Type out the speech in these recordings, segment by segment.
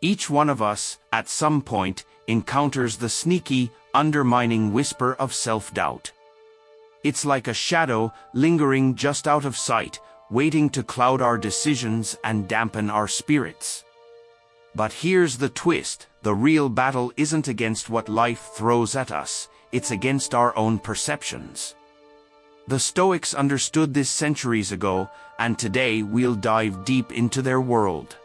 Each one of us, at some point, encounters the sneaky, undermining whisper of self-doubt. It's like a shadow lingering just out of sight, waiting to cloud our decisions and dampen our spirits. But here's the twist: the real battle isn't against what life throws at us, it's against our own perceptions. The Stoics understood this centuries ago, and today we'll dive deep into their world.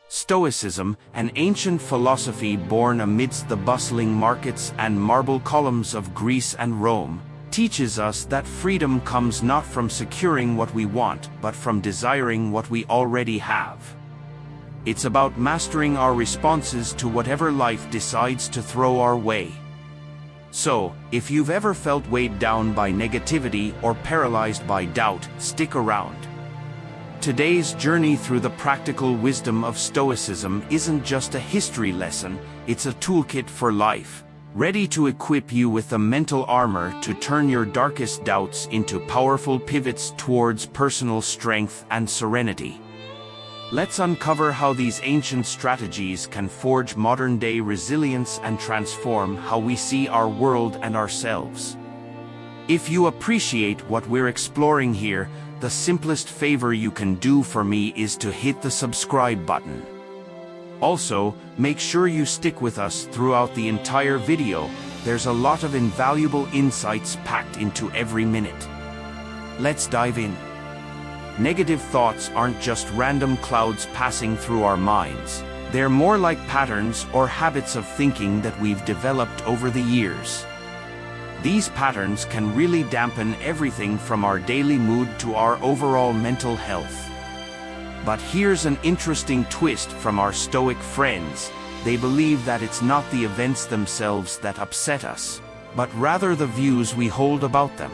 Stoicism, an ancient philosophy born amidst the bustling markets and marble columns of Greece and Rome, teaches us that freedom comes not from securing what we want, but from desiring what we already have. It's about mastering our responses to whatever life decides to throw our way. So, if you've ever felt weighed down by negativity or paralyzed by doubt, stick around. Today's journey through the practical wisdom of Stoicism isn't just a history lesson, it's a toolkit for life, ready to equip you with the mental armor to turn your darkest doubts into powerful pivots towards personal strength and serenity. Let's uncover how these ancient strategies can forge modern-day resilience and transform how we see our world and ourselves. If you appreciate what we're exploring here, the simplest favor you can do for me is to hit the subscribe button. Also, make sure you stick with us throughout the entire video. There's a lot of invaluable insights packed into every minute. Let's dive in. Negative thoughts aren't just random clouds passing through our minds. They're more like patterns or habits of thinking that we've developed over the years. These patterns can really dampen everything from our daily mood to our overall mental health. But here's an interesting twist from our Stoic friends. They believe that it's not the events themselves that upset us, but rather the views we hold about them.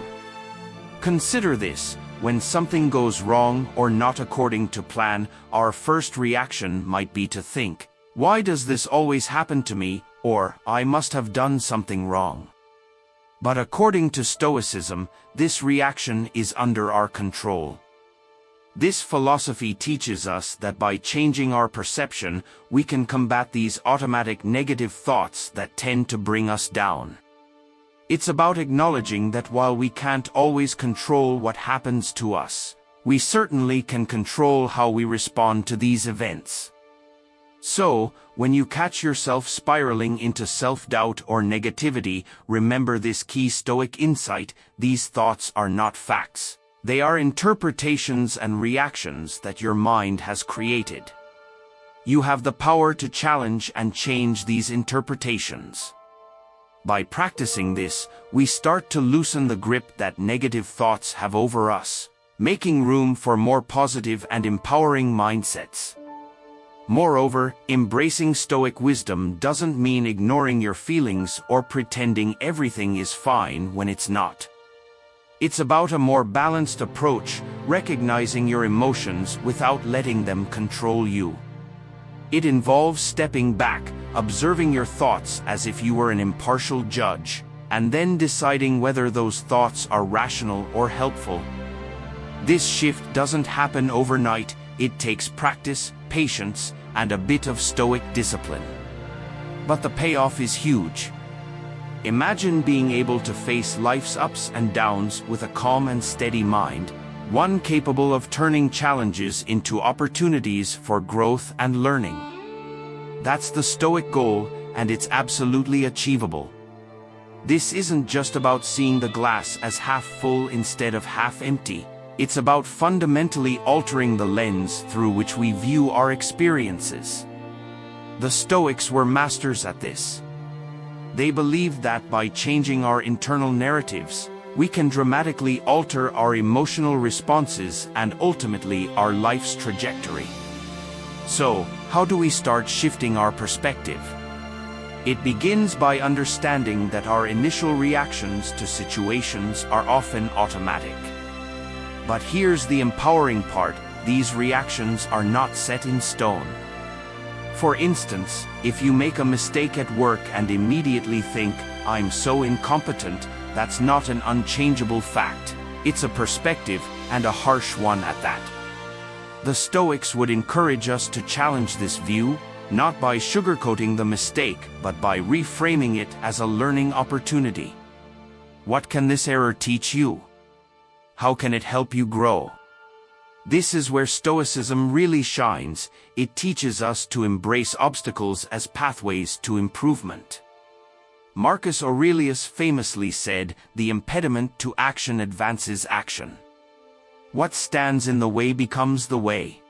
Consider this: when something goes wrong or not according to plan, our first reaction might be to think, "Why does this always happen to me?" or "I must have done something wrong." But according to Stoicism, this reaction is under our control. This philosophy teaches us that by changing our perception, we can combat these automatic negative thoughts that tend to bring us down. It's about acknowledging that while we can't always control what happens to us, we certainly can control how we respond to these events. So, when you catch yourself spiraling into self-doubt or negativity, remember this key Stoic insight: these thoughts are not facts. They are interpretations and reactions that your mind has created. You have the power to challenge and change these interpretations. By practicing this, we start to loosen the grip that negative thoughts have over us, making room for more positive and empowering mindsets. Moreover, embracing Stoic wisdom doesn't mean ignoring your feelings or pretending everything is fine when it's not. It's about a more balanced approach, recognizing your emotions without letting them control you. It involves stepping back, observing your thoughts as if you were an impartial judge, and then deciding whether those thoughts are rational or helpful. This shift doesn't happen overnight. It takes practice, patience, and a bit of Stoic discipline. But the payoff is huge. Imagine being able to face life's ups and downs with a calm and steady mind, one capable of turning challenges into opportunities for growth and learning. That's the Stoic goal, and it's absolutely achievable. This isn't just about seeing the glass as half full instead of half empty. It's about fundamentally altering the lens through which we view our experiences. The Stoics were masters at this. They believed that by changing our internal narratives, we can dramatically alter our emotional responses and ultimately our life's trajectory. So, how do we start shifting our perspective? It begins by understanding that our initial reactions to situations are often automatic. But here's the empowering part: these reactions are not set in stone. For instance, if you make a mistake at work and immediately think, "I'm so incompetent," that's not an unchangeable fact. It's a perspective, and a harsh one at that. The Stoics would encourage us to challenge this view, not by sugarcoating the mistake, but by reframing it as a learning opportunity. What can this error teach you? How can it help you grow? This is where Stoicism really shines. It teaches us to embrace obstacles as pathways to improvement. Marcus Aurelius famously said, "The impediment to action advances action. What stands in the way becomes the way."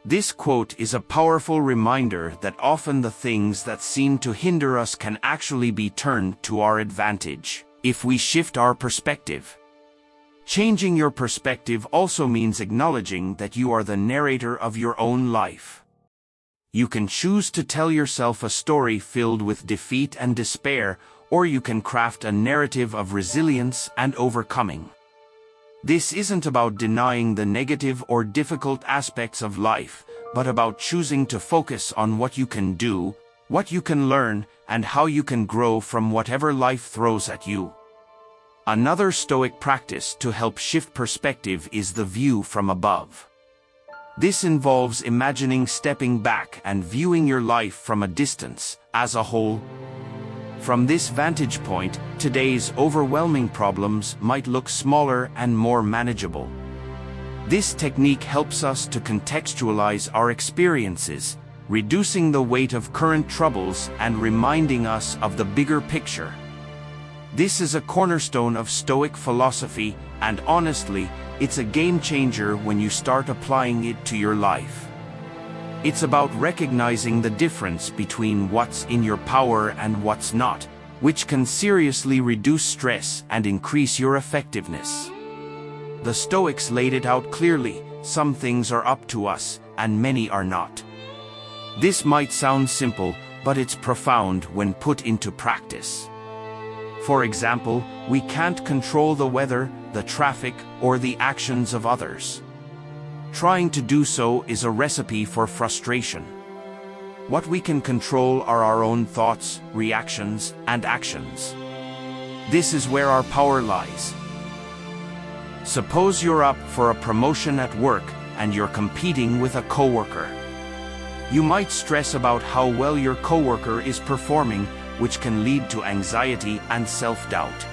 This quote is a powerful reminder that often the things that seem to hinder us can actually be turned to our advantage, if we shift our perspective. Changing your perspective also means acknowledging that you are the narrator of your own life. You can choose to tell yourself a story filled with defeat and despair, or you can craft a narrative of resilience and overcoming. This isn't about denying the negative or difficult aspects of life, but about choosing to focus on what you can do, what you can learn, and how you can grow from whatever life throws at you. Another Stoic practice to help shift perspective is the view from above. This involves imagining stepping back and viewing your life from a distance, as a whole. From this vantage point, today's overwhelming problems might look smaller and more manageable. This technique helps us to contextualize our experiences, reducing the weight of current troubles and reminding us of the bigger picture. This is a cornerstone of Stoic philosophy, and honestly, it's a game changer when you start applying it to your life. It's about recognizing the difference between what's in your power and what's not, which can seriously reduce stress and increase your effectiveness. The Stoics laid it out clearly: some things are up to us, and many are not. This might sound simple, but it's profound when put into practice. For example, we can't control the weather, the traffic, or the actions of others. Trying to do so is a recipe for frustration. What we can control are our own thoughts, reactions, and actions. This is where our power lies. Suppose you're up for a promotion at work and you're competing with a coworker. You might stress about how well your coworker is performing, which can lead to anxiety and self-doubt.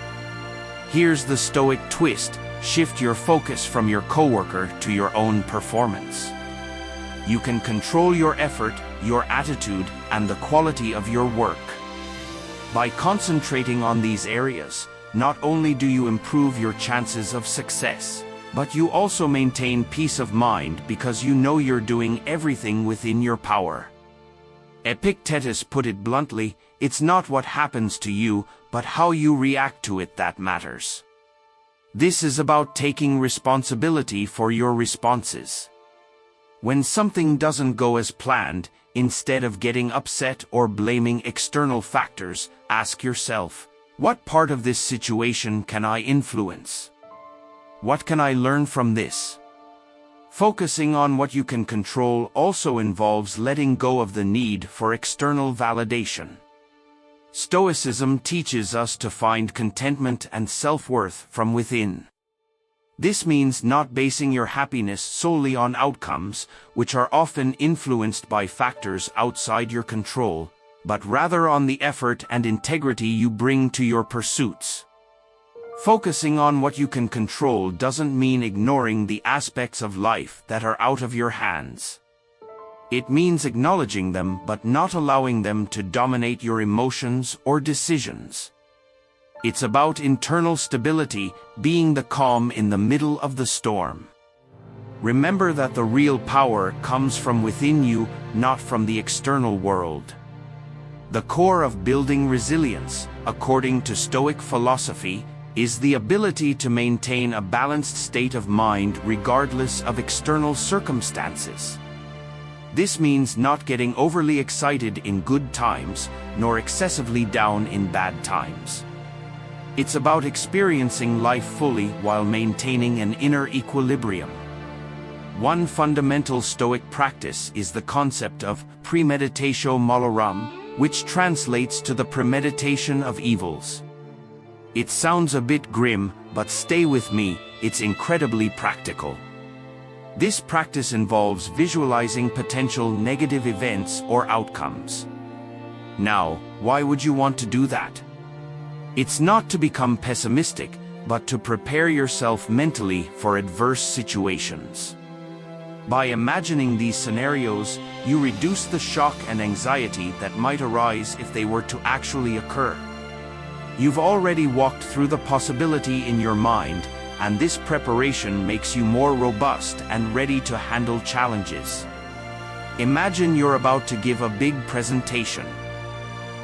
Here's the Stoic twist: shift your focus from your coworker to your own performance. You can control your effort, your attitude, and the quality of your work. By concentrating on these areas, not only do you improve your chances of success, but you also maintain peace of mind because you know you're doing everything within your power. Epictetus put it bluntly: it's not what happens to you, but how you react to it that matters. This is about taking responsibility for your responses. When something doesn't go as planned, instead of getting upset or blaming external factors, ask yourself, what part of this situation can I influence? What can I learn from this? Focusing on what you can control also involves letting go of the need for external validation. Stoicism teaches us to find contentment and self-worth from within. This means not basing your happiness solely on outcomes, which are often influenced by factors outside your control, but rather on the effort and integrity you bring to your pursuits. Focusing on what you can control doesn't mean ignoring the aspects of life that are out of your hands. It means acknowledging them but not allowing them to dominate your emotions or decisions. It's about internal stability, being the calm in the middle of the storm. Remember that the real power comes from within you, not from the external world. The core of building resilience, according to Stoic philosophy, is the ability to maintain a balanced state of mind regardless of external circumstances. This means not getting overly excited in good times, nor excessively down in bad times. It's about experiencing life fully while maintaining an inner equilibrium. One fundamental Stoic practice is the concept of premeditatio malorum, which translates to the premeditation of evils. It sounds a bit grim, but stay with me, it's incredibly practical. This practice involves visualizing potential negative events or outcomes. Now, why would you want to do that? It's not to become pessimistic, but to prepare yourself mentally for adverse situations. By imagining these scenarios, you reduce the shock and anxiety that might arise if they were to actually occur. You've already walked through the possibility in your mind, and this preparation makes you more robust and ready to handle challenges. Imagine you're about to give a big presentation.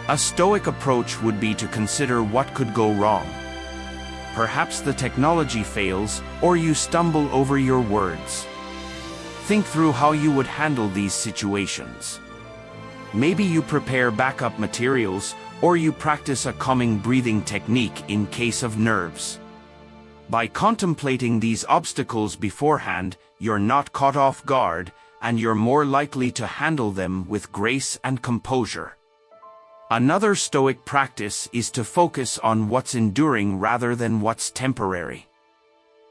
A Stoic approach would be to consider what could go wrong. Perhaps the technology fails, or you stumble over your words. Think through how you would handle these situations. Maybe you prepare backup materials, or you practice a calming breathing technique in case of nerves. By contemplating these obstacles beforehand, you're not caught off guard, and you're more likely to handle them with grace and composure. Another Stoic practice is to focus on what's enduring rather than what's temporary.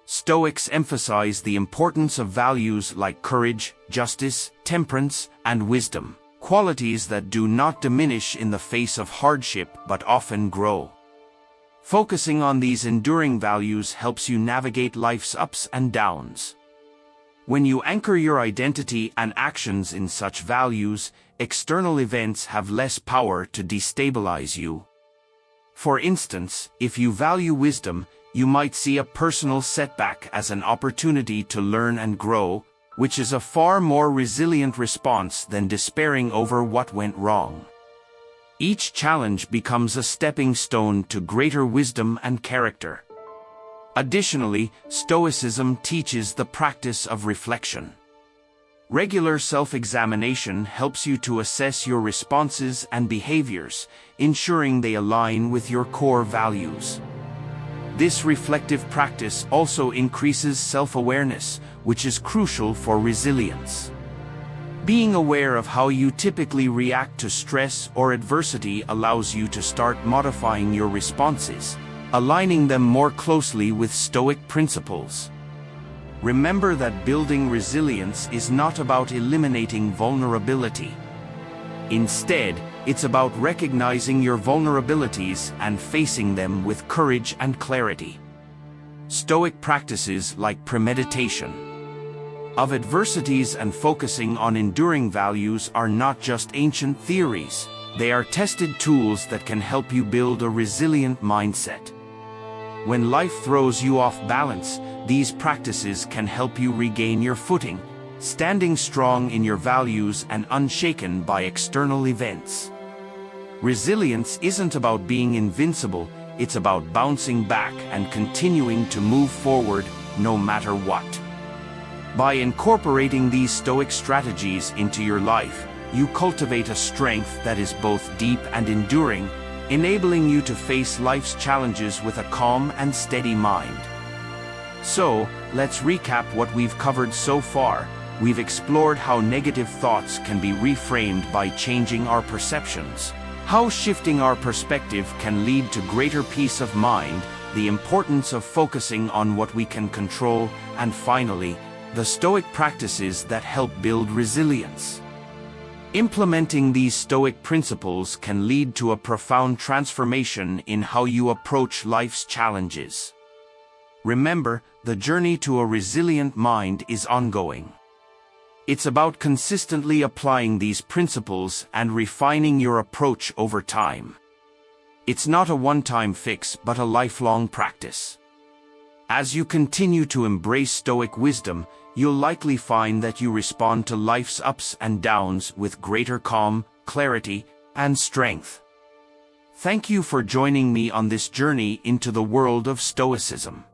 Stoics emphasize the importance of values like courage, justice, temperance, and wisdom, qualities that do not diminish in the face of hardship but often grow. Focusing on these enduring values helps you navigate life's ups and downs. When you anchor your identity and actions in such values, external events have less power to destabilize you. For instance, if you value wisdom, you might see a personal setback as an opportunity to learn and grow, which is a far more resilient response than despairing over what went wrong. Each challenge becomes a stepping stone to greater wisdom and character. Additionally, Stoicism teaches the practice of reflection. Regular self-examination helps you to assess your responses and behaviors, ensuring they align with your core values. This reflective practice also increases self-awareness, which is crucial for resilience. Being aware of how you typically react to stress or adversity allows you to start modifying your responses, aligning them more closely with Stoic principles. Remember that building resilience is not about eliminating vulnerability. Instead, it's about recognizing your vulnerabilities and facing them with courage and clarity. Stoic practices like premeditation of adversities and focusing on enduring values are not just ancient theories, they are tested tools that can help you build a resilient mindset. When life throws you off balance, these practices can help you regain your footing, standing strong in your values and unshaken by external events. Resilience isn't about being invincible, it's about bouncing back and continuing to move forward no matter what. By incorporating these Stoic strategies into your life, you cultivate a strength that is both deep and enduring, enabling you to face life's challenges with a calm and steady mind. So, let's recap what we've covered so far. We've explored how negative thoughts can be reframed by changing our perceptions, how shifting our perspective can lead to greater peace of mind, the importance of focusing on what we can control, and finally, the Stoic practices that help build resilience. Implementing these Stoic principles can lead to a profound transformation in how you approach life's challenges. Remember, the journey to a resilient mind is ongoing. It's about consistently applying these principles and refining your approach over time. It's not a one-time fix, but a lifelong practice. As you continue to embrace Stoic wisdom, you'll likely find that you respond to life's ups and downs with greater calm, clarity, and strength. Thank you for joining me on this journey into the world of Stoicism.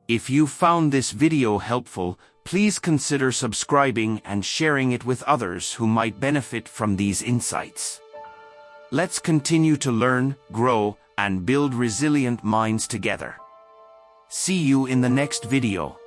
If you found this video helpful, please consider subscribing and sharing it with others who might benefit from these insights. Let's continue to learn, grow, and build resilient minds together. See you in the next video.